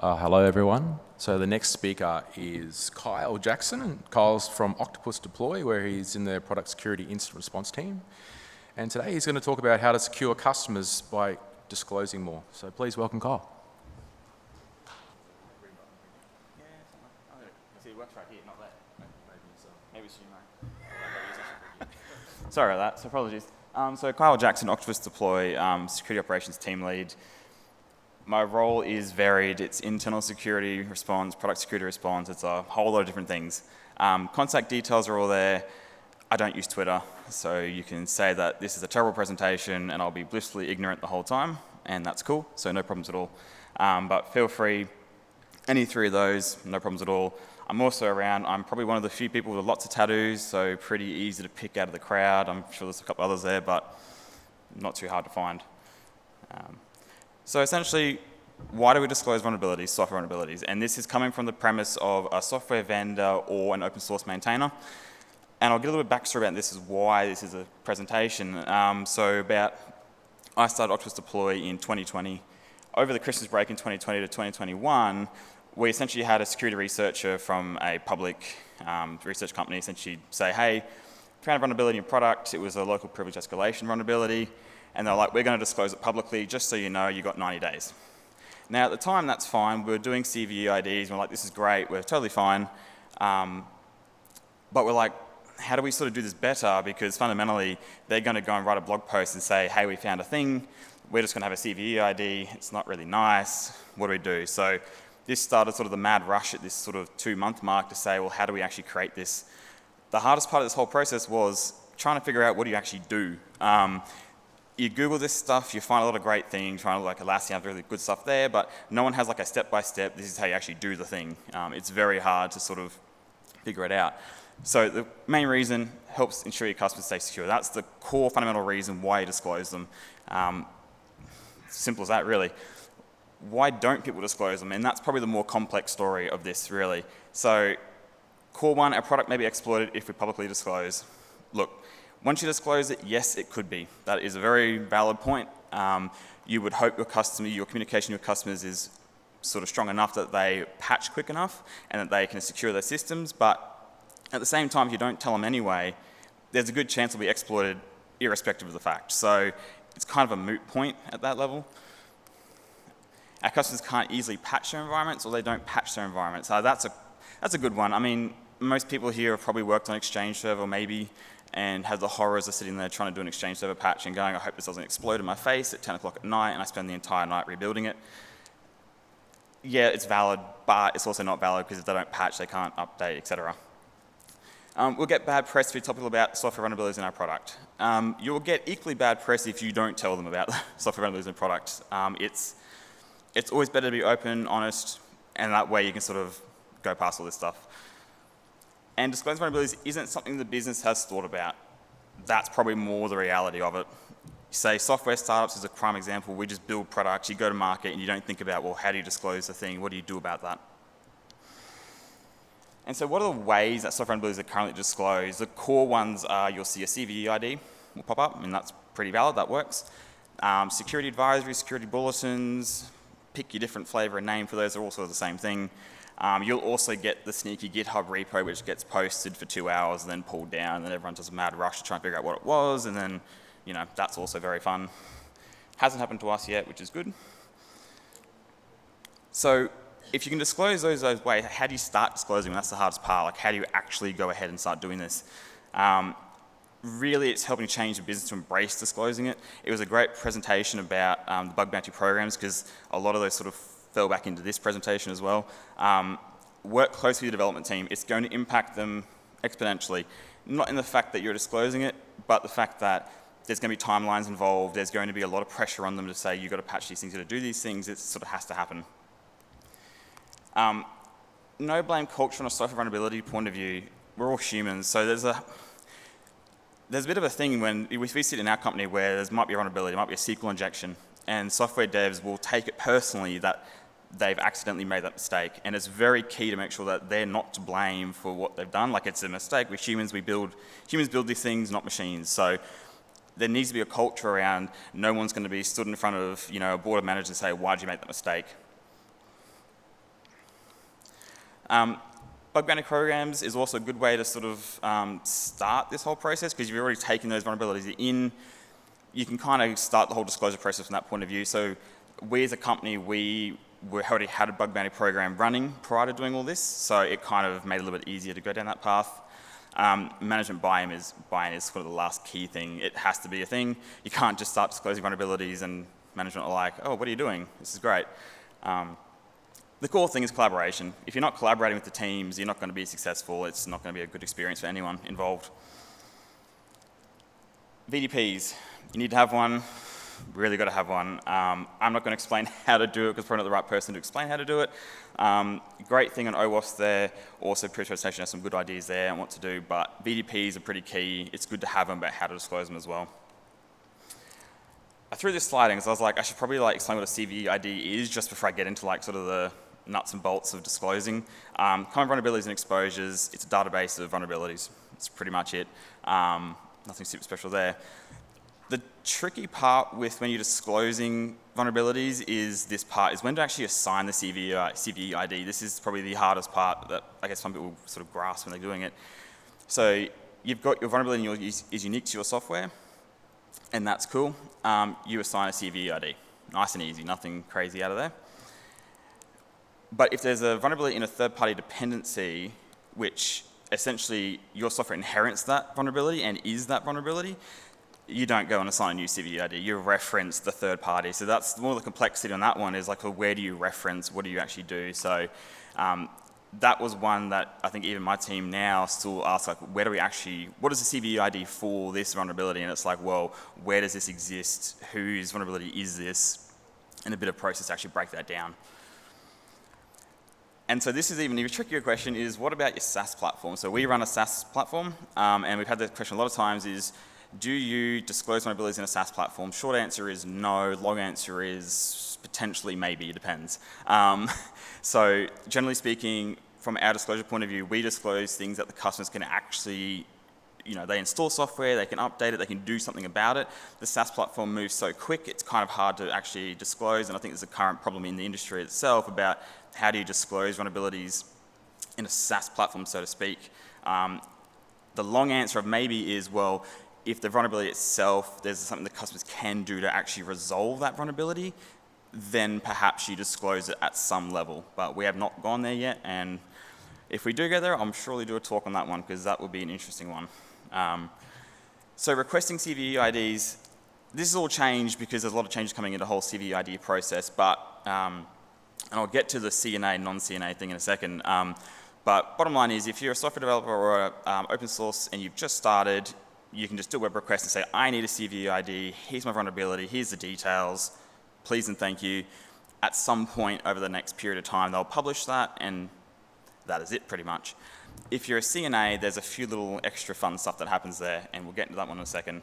Hello everyone. So the next speaker is Kyle Jackson, and Kyle's from Octopus Deploy, where he's in the product security incident response team. And today he's going to talk about how to secure customers by disclosing more. So please welcome Kyle. Sorry about that, so apologies. So Kyle Jackson, Octopus Deploy, Security Operations Team Lead. My role is varied. It's internal security response, product security response. It's a whole lot of different things. Contact details are all there. I don't use Twitter, so you can say that this is a terrible presentation and I'll be blissfully ignorant the whole time, and that's cool, so no problems at all. But feel free, any three of those, no problems at all. I'm also around. I'm probably one of the few people with lots of tattoos, so pretty easy to pick out of the crowd. I'm sure there's a couple others there, but not too hard to find. So essentially, why do we disclose vulnerabilities, software vulnerabilities? And this is coming from the premise of a software vendor or an open source maintainer. And I'll get a little bit of backstory about this is why this is a presentation. I started Octopus Deploy in 2020. Over the Christmas break in 2020 to 2021, we essentially had a security researcher from a public research company essentially say, hey, found a vulnerability in product. It was a local privilege escalation vulnerability. And they're like, we're going to disclose it publicly, just so you know, you got 90 days. Now, at the time, that's fine. We were doing CVE IDs. We're like, this is great. We're totally fine. But we're like, how do we sort of do this better? Because fundamentally, they're going to go and write a blog post and say, hey, we found a thing. We're just going to have a CVE ID. It's not really nice. What do we do? So this started sort of the mad rush at this sort of 2-month mark to say, well, how do we actually create this? The hardest part of this whole process was trying to figure out what do you actually do. You Google this stuff, you find a lot of great things, find like Atlassian has really good stuff there, but no one has like a step-by-step, this is how you actually do the thing. It's very hard to sort of figure it out. So the main reason helps ensure your customers stay secure. That's the core fundamental reason why you disclose them. Simple as that, really. Why don't people disclose them? And that's probably the more complex story of this, really. So core one, our product may be exploited if we publicly disclose. Look, once you disclose it, yes, it could be. That is a very valid point. You would hope your communication with your customers is sort of strong enough that they patch quick enough and that they can secure their systems. But at the same time, if you don't tell them anyway, there's a good chance it'll be exploited irrespective of the fact. So it's kind of a moot point at that level. Our customers can't easily patch their environments, or they don't patch their environments. So that's a good one. I mean, most people here have probably worked on Exchange Server maybe, and have the horrors of sitting there trying to do an Exchange Server patch and going, I hope this doesn't explode in my face at 10 o'clock at night, and I spend the entire night rebuilding it. Yeah, it's valid, but it's also not valid because if they don't patch, they can't update, etc. We'll get bad press if you tell people about software vulnerabilities in our product. You'll get equally bad press if you don't tell them about software vulnerabilities in products. It's always better to be open, honest, and that way you can sort of go past all this stuff. And disclosing vulnerabilities isn't something the business has thought about. That's probably more the reality of it. Say software startups is a prime example. We just build products, you go to market, and you don't think about, well, how do you disclose the thing? What do you do about that? And so what are the ways that software vulnerabilities are currently disclosed? The core ones are you'll see a CVE ID will pop up, and that's pretty valid, that works. Security advisory, security bulletins, pick your different flavor and name for those, are all sort of the same thing. You'll also get the sneaky GitHub repo which gets posted for 2 hours and then pulled down, and then everyone does a mad rush to try and figure out what it was, and then, you know, that's also very fun. Hasn't happened to us yet, which is good. So if you can disclose those ways, how do you start disclosing them? That's the hardest part. Like, how do you actually go ahead and start doing this? Really, it's helping change the business to embrace disclosing it. It was a great presentation about the bug bounty programs, because a lot of those sort of fell back into this presentation as well. Work closely with the development team. It's going to impact them exponentially. Not in the fact that you're disclosing it, but the fact that there's going to be timelines involved. There's going to be a lot of pressure on them to say, you've got to patch these things, you've got to do these things. It sort of has to happen. No blame culture from a software vulnerability point of view. We're all humans, so there's a bit of a thing when we sit in our company where there might be a vulnerability, there might be a SQL injection, and software devs will take it personally that they've accidentally made that mistake. And it's very key to make sure that they're not to blame for what they've done. Like, it's a mistake. We're humans, humans build these things, not machines. So there needs to be a culture around no one's going to be stood in front of, you know, a board of managers and say, why did you make that mistake? Bug bounty programs is also a good way to sort of start this whole process, because you've already taken those vulnerabilities in. You can kind of start the whole disclosure process from that point of view. So we as a company, we already had a bug bounty program running prior to doing all this, so it kind of made it a little bit easier to go down that path. Management buy-in is sort of the last key thing. It has to be a thing. You can't just start disclosing vulnerabilities and management are like, oh, what are you doing? This is great. The core thing is collaboration. If you're not collaborating with the teams, you're not going to be successful. It's not going to be a good experience for anyone involved. VDPs, you need to have one. Really got to have one. I'm not going to explain how to do it because I'm probably not the right person to explain how to do it. Great thing on OWASP there. Also, pre-presentation has some good ideas there on what to do, but VDPs are pretty key. It's good to have them, but how to disclose them as well. I threw this slide in because I was like, I should probably explain what a CVEID is just before I get into sort of the nuts and bolts of disclosing. Common vulnerabilities and exposures. It's a database of vulnerabilities. That's pretty much it. Nothing super special there. The tricky part with when you're disclosing vulnerabilities is this part, is when to actually assign the CVEID. This is probably the hardest part that I guess some people sort of grasp when they're doing it. So you've got your vulnerability is unique to your software, and that's cool. You assign a CVEID. Nice and easy, nothing crazy out of there. But if there's a vulnerability in a third-party dependency, which essentially your software inherits that vulnerability and is that vulnerability, you don't go and assign a new CVEID. You reference the third party. So that's more the complexity on that one is well, where do you reference? What do you actually do? So that was one that I think even my team now still asks, where do we actually, what is the CVEID for this vulnerability? And it's well, where does this exist? Whose vulnerability is this? And a bit of process to actually break that down. And so this is even a trickier question is, what about your SaaS platform? So we run a SaaS platform, and we've had that question a lot of times is, do you disclose vulnerabilities in a SaaS platform? Short answer is no. Long answer is potentially maybe. It depends. So generally speaking, from our disclosure point of view, we disclose things that the customers can actually, they install software, they can update it, they can do something about it. The SaaS platform moves so quick, it's kind of hard to actually disclose, and I think there's a current problem in the industry itself about how do you disclose vulnerabilities in a SaaS platform, so to speak. The long answer of maybe is, well, if the vulnerability itself, there's something the customers can do to actually resolve that vulnerability, then perhaps you disclose it at some level. But we have not gone there yet, and if we do go there, I'm surely do a talk on that one, because that would be an interesting one. So requesting CVEIDs, this has all changed because there's a lot of changes coming into the whole CVEID process, but, and I'll get to the CNA, non-CNA thing in a second, but bottom line is, if you're a software developer or open source and you've just started, you can just do a web request and say, I need a CVEID, here's my vulnerability, here's the details, please and thank you. At some point over the next period of time, they'll publish that, and that is it pretty much. If you're a CNA, there's a few little extra fun stuff that happens there, and we'll get into that one in a second.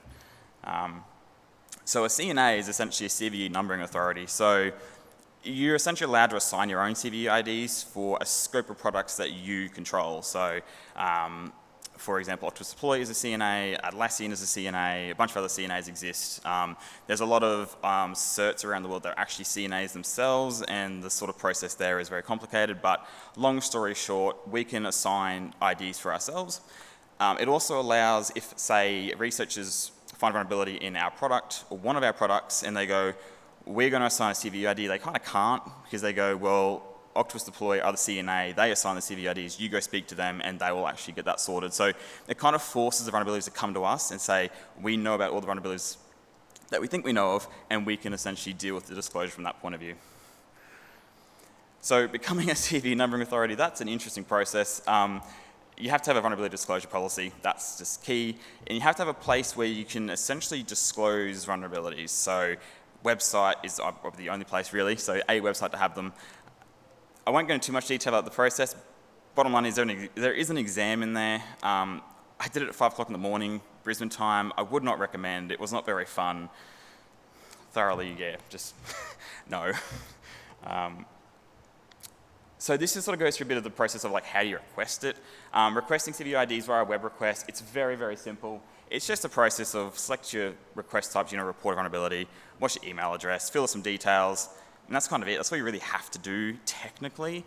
So a CNA is essentially a CVE numbering authority. So you're essentially allowed to assign your own CVEIDs for a scope of products that you control. So for example, Octopus Deploy is a CNA, Atlassian is a CNA, a bunch of other CNAs exist. There's a lot of certs around the world that are actually CNAs themselves, and the sort of process there is very complicated, but long story short, we can assign IDs for ourselves. It also allows, if, say, researchers find vulnerability in our product or one of our products, and they go, we're going to assign a CVEID, they kind of can't, because they go, well, Octopus Deploy are the CNA, they assign the CVEIDs, you go speak to them, and they will actually get that sorted. So it kind of forces the vulnerabilities to come to us and say, we know about all the vulnerabilities that we think we know of, and we can essentially deal with the disclosure from that point of view. So becoming a CV numbering authority, that's an interesting process. You have to have a vulnerability disclosure policy, that's just key, and you have to have a place where you can essentially disclose vulnerabilities. So website is probably the only place really, so a website to have them. I won't go into too much detail about the process. Bottom line is there is an exam in there. I did it at 5 o'clock in the morning, Brisbane time. I would not recommend. It was not very fun. Thoroughly, yeah, just no. So this just sort of goes through a bit of the process of how do you request it. Requesting CVEIDs via a web request, it's very, very simple. It's just a process of select your request types, report vulnerability, what's your email address, fill in some details, and that's kind of it. That's what you really have to do technically.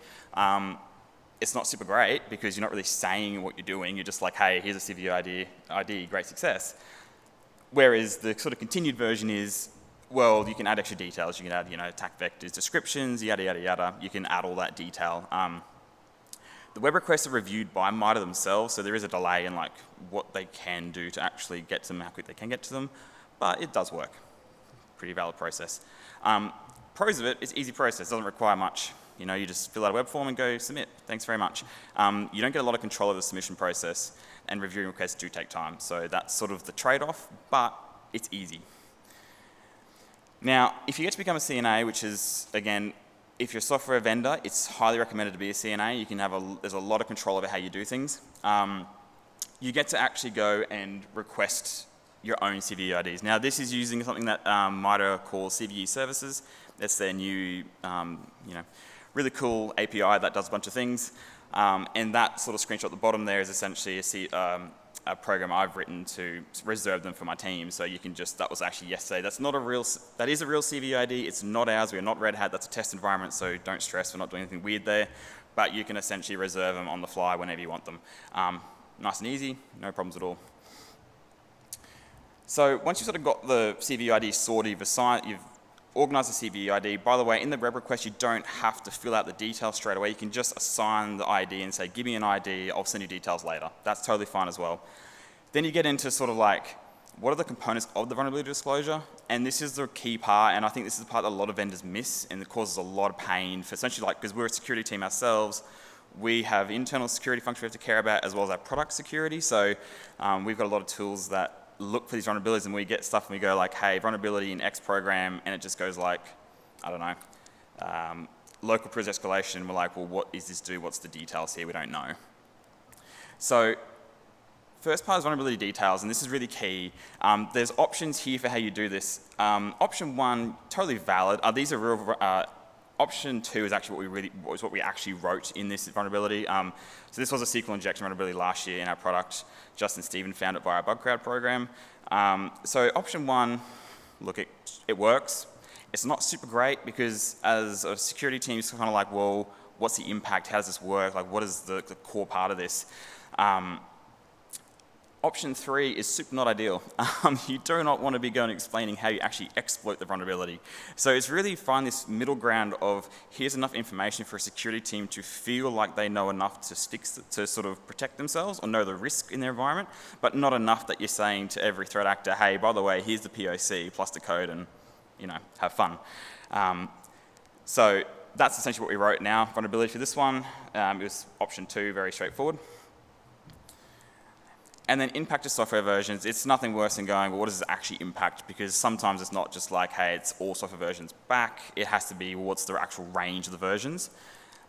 it's not super great because you're not really saying what you're doing. You're just like, hey, here's a CVE ID, great success. Whereas the sort of continued version is, well, you can add extra details. You can add, attack vectors, descriptions, yada, yada, yada. You can add all that detail. The web requests are reviewed by MITRE themselves, so there is a delay in like what they can do to actually get to them, how quick they can get to them, but it does work. Pretty valid process. Pros of it, it's easy process, doesn't require much. You just fill out a web form and go submit. Thanks very much. You don't get a lot of control of the submission process, and reviewing requests do take time, so that's sort of the trade-off, but it's easy. Now, if you get to become a CNA, which is, again, if you're a software vendor, it's highly recommended to be a CNA. You can there's a lot of control over how you do things. You get to actually go and request your own CVE IDs. Now, this is using something that MITRE calls CVE services. That's their new, really cool API that does a bunch of things. And that sort of screenshot at the bottom there is essentially a program I've written to reserve them for my team. So you can that was actually yesterday. That is a real CVE ID. It's not ours. We're not Red Hat. That's a test environment, so don't stress. We're not doing anything weird there. But you can essentially reserve them on the fly whenever you want them. Nice and easy, no problems at all. So once you've sort of got the CVE ID sorted, you've organized the CVE ID. By the way, in the web request, you don't have to fill out the details straight away. You can just assign the ID and say, give me an ID, I'll send you details later. That's totally fine as well. Then you get into sort of like, what are the components of the vulnerability disclosure? And this is the key part, and I think this is the part that a lot of vendors miss, and it causes a lot of pain for essentially because we're a security team ourselves, we have internal security functions we have to care about as well as our product security. So we've got a lot of tools that look for these vulnerabilities, and we get stuff and we go like, hey, vulnerability in X program, and it just goes like, I don't know, local privilege escalation. We're like, well, what does this do? What's the details here? We don't know. So first part is vulnerability details, and this is really key. There's options here for how you do this. Option 1, totally valid. These are real. Option 2 is actually what we actually wrote in this vulnerability. So this was a SQL injection vulnerability last year in our product. Justin Stephen found it via our bug crowd program. So option 1, look, it works. It's not super great because as a security team, it's kind of like, well, what's the impact? How does this work? Like, what is the core part of this? Option 3 is super not ideal. You do not want to be going and explaining how you actually exploit the vulnerability. So it's really find this middle ground of here's enough information for a security team to feel like they know enough to sort of protect themselves or know the risk in their environment, but not enough that you're saying to every threat actor, hey, by the way, here's the POC plus the code and, have fun. So that's essentially what we wrote now. Vulnerability for this one, it was option 2, very straightforward. And then impact to software versions, it's nothing worse than going, well, what does it actually impact? Because sometimes it's not just like, hey, it's all software versions back. It has to be, well, what's the actual range of the versions?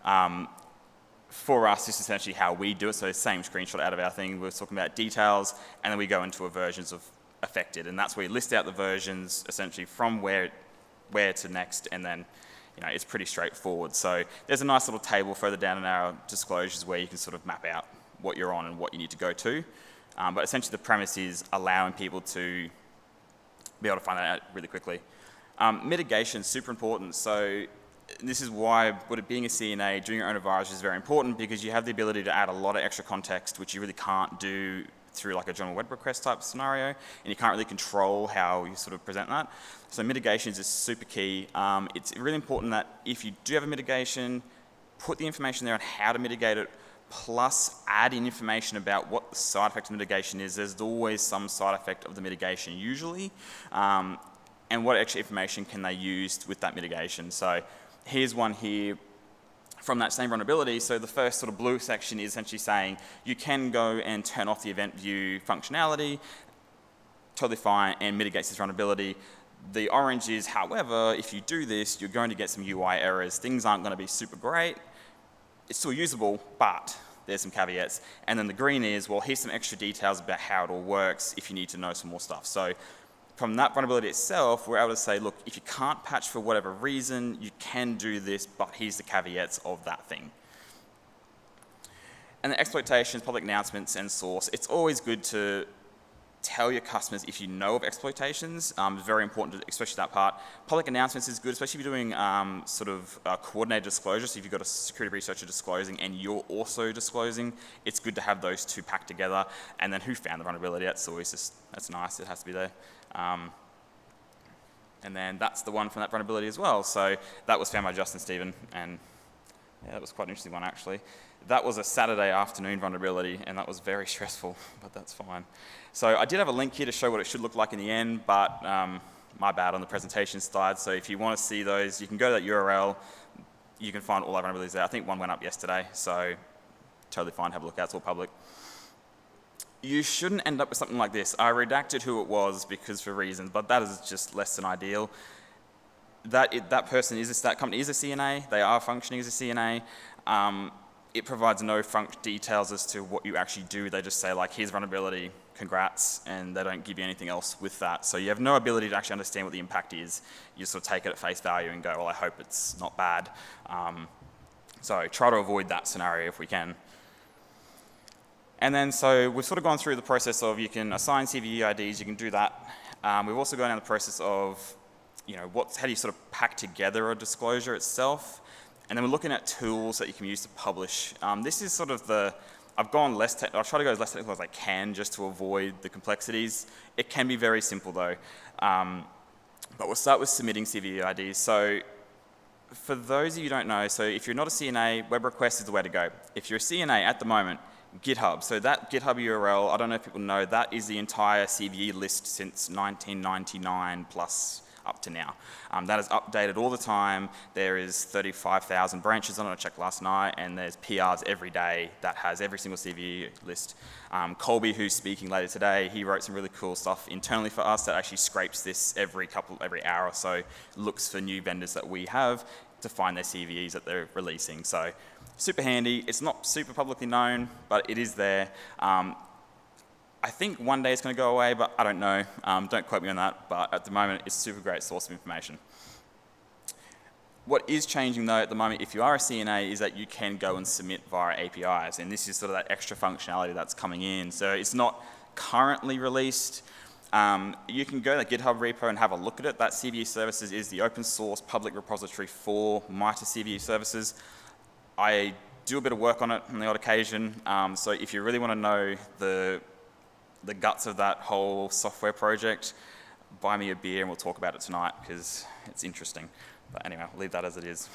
For us, this is essentially how we do it. So same screenshot out of our thing. We're talking about details, and then we go into a versions of affected. And that's where you list out the versions, essentially from where to next, and then it's pretty straightforward. So there's a nice little table further down in our disclosures where you can sort of map out what you're on and what you need to go to. But essentially the premise is allowing people to be able to find that out really quickly. Mitigation is super important. So this is why being a CNA, doing your own advisory is very important, because you have the ability to add a lot of extra context, which you really can't do through like a general web request type scenario, and you can't really control how you sort of present that. So mitigations is super key. It's really important that if you do have a mitigation, put the information there on how to mitigate it, plus add in information about what the side effect of mitigation is. There's always some side effect of the mitigation usually, and what extra information can they use with that mitigation. So here's one here from that same vulnerability. So the first sort of blue section is essentially saying you can go and turn off the event view functionality, totally fine, and mitigates this vulnerability. The orange is, however, if you do this, you're going to get some UI errors. Things aren't going to be super great. It's still usable, but there's some caveats. And then the green is, well, here's some extra details about how it all works if you need to know some more stuff. So from that vulnerability itself, we're able to say, look, if you can't patch for whatever reason, you can do this, but here's the caveats of that thing. And the exploitations, public announcements, and source. It's always good to tell your customers if you know of exploitations. It's very important, especially that part. Public announcements is good, especially if you're doing coordinated disclosure. So if you've got a security researcher disclosing and you're also disclosing, it's good to have those two packed together. And then who found the vulnerability? That's always that's nice. It has to be there. And then that's the one from that vulnerability as well. So that was found by Justin Stephen, and yeah, that was quite an interesting one actually. That was a Saturday afternoon vulnerability, and that was very stressful, but that's fine. So I did have a link here to show what it should look like in the end, but my bad on the presentation slide. So if you want to see those, you can go to that URL. You can find all our vulnerabilities there. I think one went up yesterday, so totally fine. Have a look at it. It's all public. You shouldn't end up with something like this. I redacted who it was because for reasons, but that is just less than ideal. That company is a CNA. They are functioning as a CNA. It provides no details as to what you actually do. They just say, like, here's vulnerability, congrats, and they don't give you anything else with that. So you have no ability to actually understand what the impact is. You sort of take it at face value and go, well, I hope it's not bad. So try to avoid that scenario if we can. And then so we've sort of gone through the process of you can assign CVE IDs, you can do that. We've also gone down the process of, how do you sort of pack together a disclosure itself? And then we're looking at tools that you can use to publish. This is sort of I've gone I'll try to go as less technical as I can just to avoid the complexities. It can be very simple though. But we'll start with submitting CVE IDs. So for those of you who don't know, so if you're not a CNA, web request is the way to go. If you're a CNA at the moment, GitHub. So that GitHub URL, I don't know if people know, that is the entire CVE list since 1999 plus up to now. That is updated all the time. There is 35,000 branches on it, I checked last night, and there's PRs every day that has every single CVE list. Colby, who's speaking later today, he wrote some really cool stuff internally for us that actually scrapes this every hour or so, looks for new vendors that we have to find their CVEs that they're releasing. So super handy. It's not super publicly known, but it is there. I think one day it's going to go away, but I don't know. Don't quote me on that, but at the moment it's a super great source of information. What is changing though at the moment, if you are a CNA, is that you can go and submit via APIs, and this is sort of that extra functionality that's coming in. So it's not currently released. You can go to the GitHub repo and have a look at it. That CVE Services is the open source public repository for MITRE CVE Services. I do a bit of work on it on the odd occasion, so if you really want to know the guts of that whole software project, buy me a beer and we'll talk about it tonight because it's interesting. But anyway, I'll leave that as it is.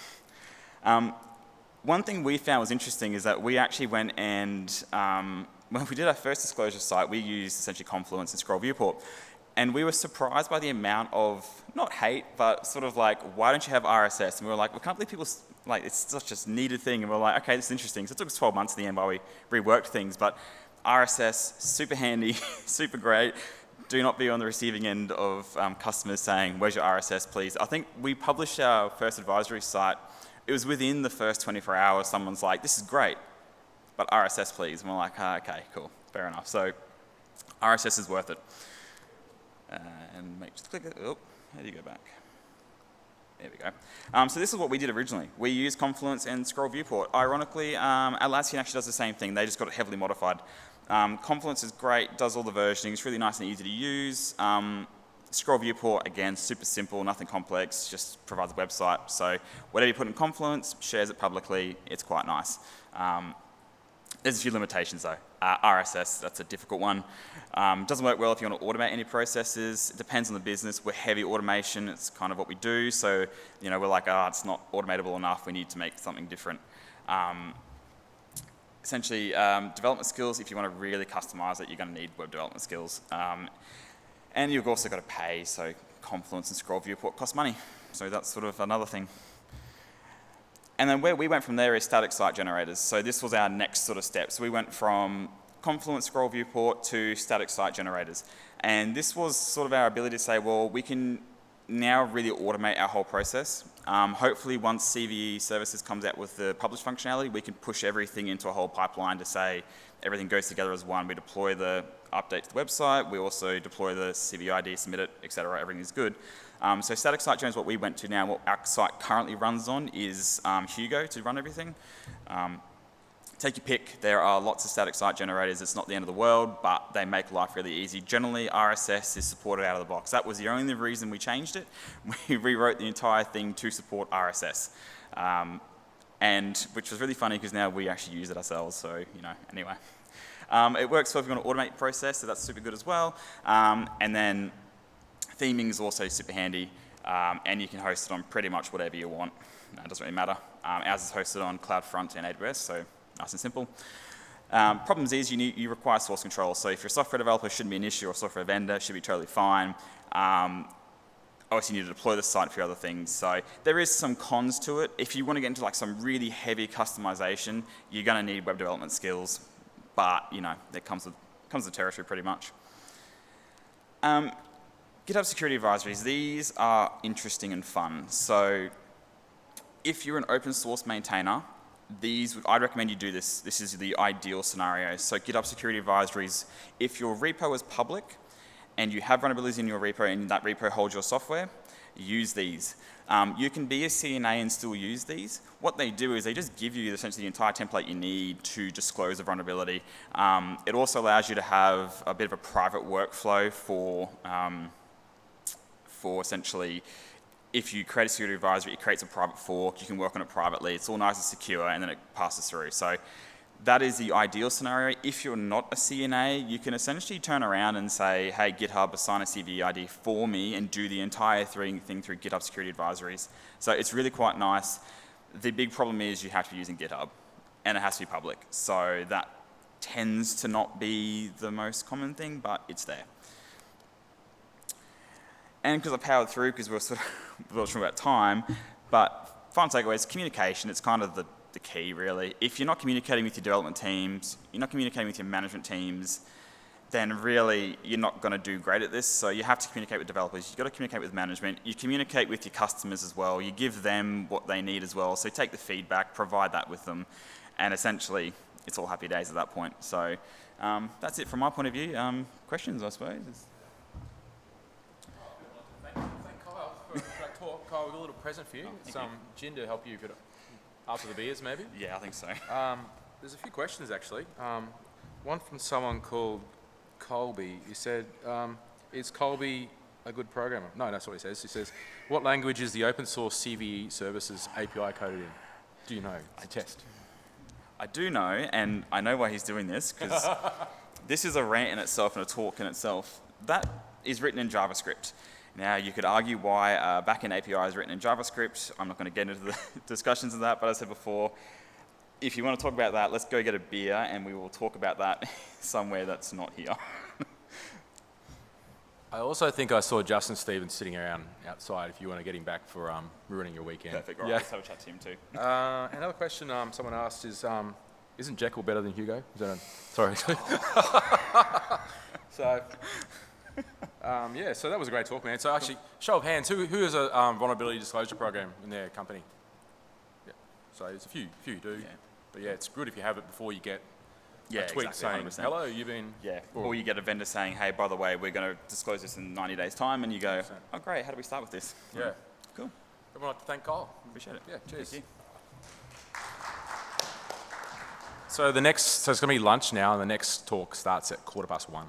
One thing we found was interesting is that we actually went and, when we did our first disclosure site, we used essentially Confluence and Scroll Viewport. And we were surprised by the amount of, not hate, but sort of like, why don't you have RSS? And we were like, we can't believe people, like, it's such a needed thing. And we're like, okay, this is interesting. So it took us 12 months in the end while we reworked things. But RSS, super handy, super great. Do not be on the receiving end of customers saying, where's your RSS, please? I think we published our first advisory site. It was within the first 24 hours, someone's like, this is great, but RSS, please. And we're like, okay, cool, fair enough. So RSS is worth it. And just click it. Oh, how do you go back? There we go. So this is what we did originally. We used Confluence and Scroll Viewport. Ironically, Atlassian actually does the same thing. They just got it heavily modified. Confluence is great, does all the versioning. It's really nice and easy to use. Scroll Viewport, again, super simple, nothing complex, just provides a website. So whatever you put in Confluence, shares it publicly. It's quite nice. There's a few limitations though. RSS, that's a difficult one. Doesn't work well if you want to automate any processes. It depends on the business. We're heavy automation. It's kind of what we do. So, we're like, it's not automatable enough. We need to make something different. Essentially, development skills, if you want to really customize it, you're going to need web development skills. And you've also got to pay. So Confluence and Scroll Viewport cost money. So that's sort of another thing. And then where we went from there is static site generators. So this was our next sort of step. So we went from Confluence, Scroll Viewport to static site generators. And this was sort of our ability to say, well, we can now really automate our whole process. Hopefully once CVE Services comes out with the publish functionality, we can push everything into a whole pipeline to say everything goes together as one. We deploy the update to the website, we also deploy the CVE ID, submit it, etc. Everything is good. So static site generators, what we went to now, what our site currently runs on is Hugo to run everything. take your pick. There are lots of static site generators. It's not the end of the world, but they make life really easy. Generally, RSS is supported out of the box. That was the only reason we changed it. We rewrote the entire thing to support RSS, and which was really funny because now we actually use it ourselves. So anyway, it works well if you want to automate the process, so that's super good as well. And then theming is also super handy, and you can host it on pretty much whatever you want. It doesn't really matter. Ours is hosted on CloudFront and AWS, so nice and simple. Problems is you require source control. So if you're a software developer, it shouldn't be an issue, or a software vendor, it should be totally fine. Obviously, you need to deploy the site for other things. So there is some cons to it. If you want to get into like some really heavy customization, you're going to need web development skills. But that comes with territory pretty much. GitHub security advisories. These are interesting and fun. So if you're an open source maintainer, I'd recommend you do this. This is the ideal scenario. So GitHub security advisories, if your repo is public and you have vulnerabilities in your repo and that repo holds your software, use these. You can be a CNA and still use these. What they do is they just give you essentially the entire template you need to disclose a vulnerability. It also allows you to have a bit of a private workflow for essentially, if you create a security advisory, it creates a private fork, you can work on it privately, it's all nice and secure, and then it passes through. So that is the ideal scenario. If you're not a CNA, you can essentially turn around and say, hey, GitHub, assign a CVE ID for me and do the entire thing through GitHub security advisories. So it's really quite nice. The big problem is you have to be using GitHub, and it has to be public. So that tends to not be the most common thing, but it's there. And because I powered through, because we were sort of not sure about time, but final takeaways, communication, it's kind of the key, really. If you're not communicating with your development teams, you're not communicating with your management teams, then really you're not going to do great at this. So you have to communicate with developers, you've got to communicate with management, you communicate with your customers as well, you give them what they need as well. So take the feedback, provide that with them, and essentially it's all happy days at that point. So that's it from my point of view. Questions, I suppose? Kyle, we've got a little present for you. Some gin to help you after the beers, maybe? Yeah, I think so. There's a few questions, actually. One from someone called Colby. He said, is Colby a good programmer? No, that's what he says. He says, what language is the open source CVE services API coded in? Do you know? It's a test. I do know, and I know why he's doing this, because this is a rant in itself and a talk in itself. That is written in JavaScript. Now, you could argue why backend API is written in JavaScript. I'm not going to get into the discussions of that, but as I said before, if you want to talk about that, let's go get a beer and we will talk about that somewhere that's not here. I also think I saw Justin Stevens sitting around outside if you want to get him back for ruining your weekend. Perfect. All right, let's have a chat to him too. Another question someone asked is, isn't Jekyll better than Hugo? Sorry. So... yeah, so that was a great talk, man. So actually, show of hands, who has a vulnerability disclosure program in their company? Yeah. So there's a few do. Yeah. But yeah, it's good if you have it before you get a tweet saying, 100%. Hello, you've been... Yeah, or you get a vendor saying, hey, by the way, we're going to disclose this in 90 days' time, and you go, 100%. Oh, great, how do we start with this? Yeah. Cool. Everyone like to thank Kyle. Appreciate it. Yeah, cheers. Thank you. So it's going to be lunch now, and the next talk starts at 1:15.